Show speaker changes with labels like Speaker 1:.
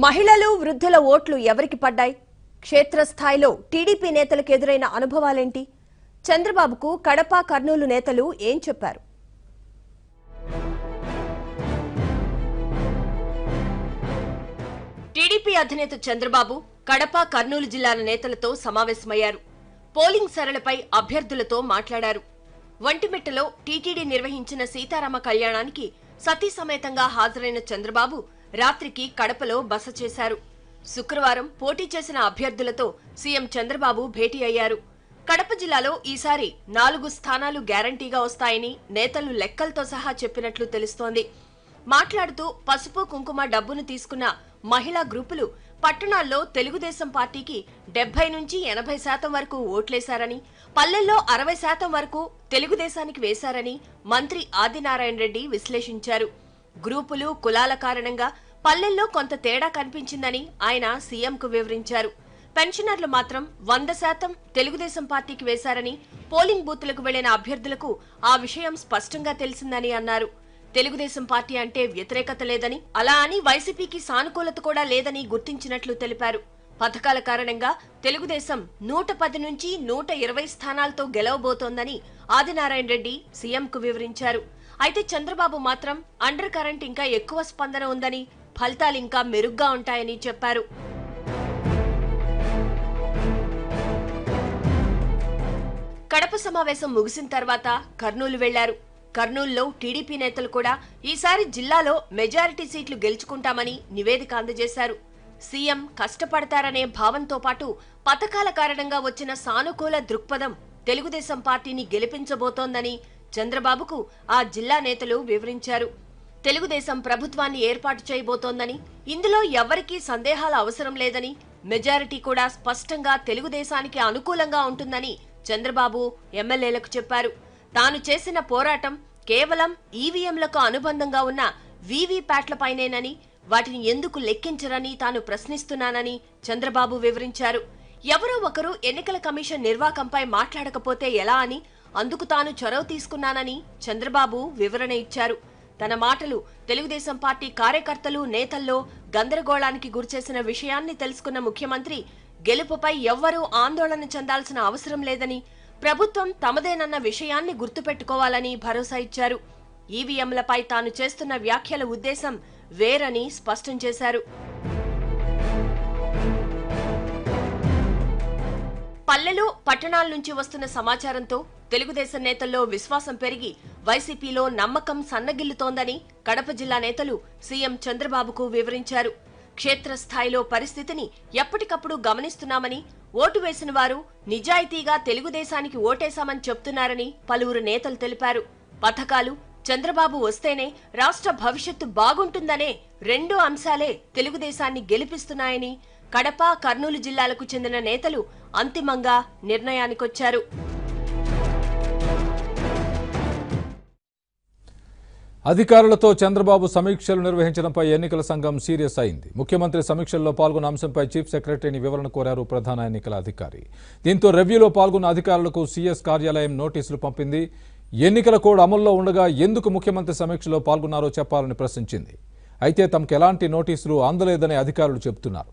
Speaker 1: మహిళలు వృద్ధుల ఓట్లు ఎవరికి పడ్డాయి? క్షేత్రస్థాయిలో టీడీపీ నేతలకు ఎదురైన అనుభవాలేంటి? చంద్రబాబుకు కడప, కర్నూలు నేతలు ఏం చెప్పారు? టీడీపీ అధినేత చంద్రబాబు కడప, కర్నూలు జిల్లాల నేతలతో సమావేశమయ్యారు. పోలింగ్ సరళిపై అభ్యర్థులతో మాట్లాడారు. వంటిమిట్టలో టీటీడీ నిర్వహించిన సీతారామ కళ్యాణానికి సతీ సమేతంగా హాజరైన చంద్రబాబు రాత్రికి కడపలో బస చేశారు. శుక్రవారం పోటీ చేసిన అభ్యర్థులతో సీఎం చంద్రబాబు భేటీ అయ్యారు. కడప జిల్లాలో ఈసారి 4 స్థానాలు గ్యారంటీగా వస్తాయని నేతలు లెక్కలతో సహా చెప్పినట్లు తెలుస్తోంది. మాట్లాడుతూ పసుపు కుంకుమ డబ్బును తీసుకున్న మహిళా గ్రూపులు పట్టణాల్లో తెలుగుదేశం పార్టీకి 70 నుంచి 80% వరకు ఓట్లేశారని, పల్లెల్లో 60% వరకు తెలుగుదేశానికి వేశారని మంత్రి ఆదినారాయణ రెడ్డి విశ్లేషించారు. గ్రూపులు, కులాల కారణంగా పల్లెల్లో కొంత తేడా కనిపించిందని ఆయన సీఎంకు వివరించారు. పెన్షనర్లు మాత్రం 100% తెలుగుదేశం పార్టీకి వేశారని, పోలింగ్ బూత్లకు వెళ్లిన అభ్యర్థులకు ఆ విషయం స్పష్టంగా తెలిసిందని అన్నారు. తెలుగుదేశం పార్టీ అంటే వ్యతిరేకత లేదని, అలా అని వైసీపీకి సానుకూలత కూడా లేదని గుర్తించినట్లు తెలిపారు. పథకాల కారణంగా తెలుగుదేశం 110 నుంచి 120 స్థానాలతో గెలవబోతోందని ఆదినారాయణ రెడ్డి సీఎంకు వివరించారు. అయితే చంద్రబాబు మాత్రం అండర్ కరెంట్ ఇంకా ఎక్కువ స్పందన ఉందని, ఫలితాలు ఇంకా మెరుగ్గా ఉంటాయని చెప్పారు. కడప సమావేశం ముగిసిన తర్వాత కర్నూలు వెళ్లారు. కర్నూలులో టీడీపీ నేతలు కూడా ఈసారి జిల్లాలో మెజారిటీ సీట్లు గెలుచుకుంటామని నివేదిక అందజేశారు. సీఎం కష్టపడతారనే భావంతో పాటు పథకాల కారణంగా వచ్చిన సానుకూల దృక్పథం తెలుగుదేశం పార్టీని గెలిపించబోతోందని చంద్రబాబుకు ఆ జిల్లా నేతలు వివరించారు. తెలుగుదేశం ప్రభుత్వాన్ని ఏర్పాటు చేయబోతోందని, ఇందులో ఎవరికీ సందేహాల అవసరం లేదని, మెజారిటీ కూడా స్పష్టంగా తెలుగుదేశానికి అనుకూలంగా ఉంటుందని చంద్రబాబు ఎమ్మెల్యేలకు చెప్పారు. తాను చేసిన పోరాటం కేవలం ఈవీఎంలకు అనుబంధంగా ఉన్న వీవీప్యాట్లపైనేనని, వాటిని ఎందుకు లెక్కించరని తాను ప్రశ్నిస్తున్నానని చంద్రబాబు వివరించారు. ఎవరో ఒకరు ఎన్నికల కమిషన్ నిర్వాకంపై మాట్లాడకపోతే ఎలా అని, అందుకు తాను చొరవ తీసుకున్నానని చంద్రబాబు వివరణ ఇచ్చారు. తన మాటలు తెలుగుదేశం పార్టీ కార్యకర్తలు, నేతల్లో గందరగోళానికి గురిచేసిన విషయాన్ని తెలుసుకున్న ముఖ్యమంత్రి గెలుపుపై ఎవ్వరూ ఆందోళన చెందాల్సిన అవసరం లేదని, ప్రభుత్వం తమదేనన్న విషయాన్ని గుర్తుపెట్టుకోవాలని భరోసా ఇచ్చారు. ఈవీఎంలపై తాను చేస్తున్న వ్యాఖ్యల ఉద్దేశం వేరని స్పష్టం చేశారు. పల్లెలు, పట్టణాల నుంచి వస్తున్న సమాచారంతో తెలుగుదేశం నేతల్లో విశ్వాసం పెరిగి వైసీపీలో నమ్మకం సన్నగిల్లుతోందని కడప జిల్లా నేతలు సీఎం చంద్రబాబుకు వివరించారు. క్షేత్రస్థాయిలో పరిస్థితిని ఎప్పటికప్పుడు గమనిస్తున్నామని, ఓటు వేసిన వారు నిజాయితీగా తెలుగుదేశానికి ఓటేశామని చెప్తున్నారని పలువురు నేతలు తెలిపారు. పథకాలు చంద్రబాబు వస్తేనే రాష్ట్ర భవిష్యత్తు బాగుంటుందనే 2 అంశాలే తెలుగుదేశాన్ని గెలిపిస్తున్నాయని కడప, కర్నూలు జిల్లాలకు చెందిన నేతలు అంతిమంగా నిర్ణయానికొచ్చారు.
Speaker 2: అధికారులతో చంద్రబాబు సమీక్షలు నిర్వహించడంపై ఎన్నికల సంఘం సీరియస్ అయింది. ముఖ్యమంత్రి సమీక్షల్లో పాల్గొన్న అంశంపై చీఫ్ సెక్రటరీని వివరణ కోరారు ప్రధాన ఎన్నికల అధికారి. దీంతో రివ్యూలో పాల్గొన్న అధికారులకు సీఎస్ కార్యాలయం నోటీసులు పంపింది. ఎన్నికల కోడ్ అమల్లో ఉండగా ఎందుకు ముఖ్యమంత్రి సమీక్షలో పాల్గొన్నారో చెప్పాలని ప్రశ్నించింది. అయితే తమకు ఎలాంటి నోటీసులు అందలేదని అధికారులు చెబుతున్నారు.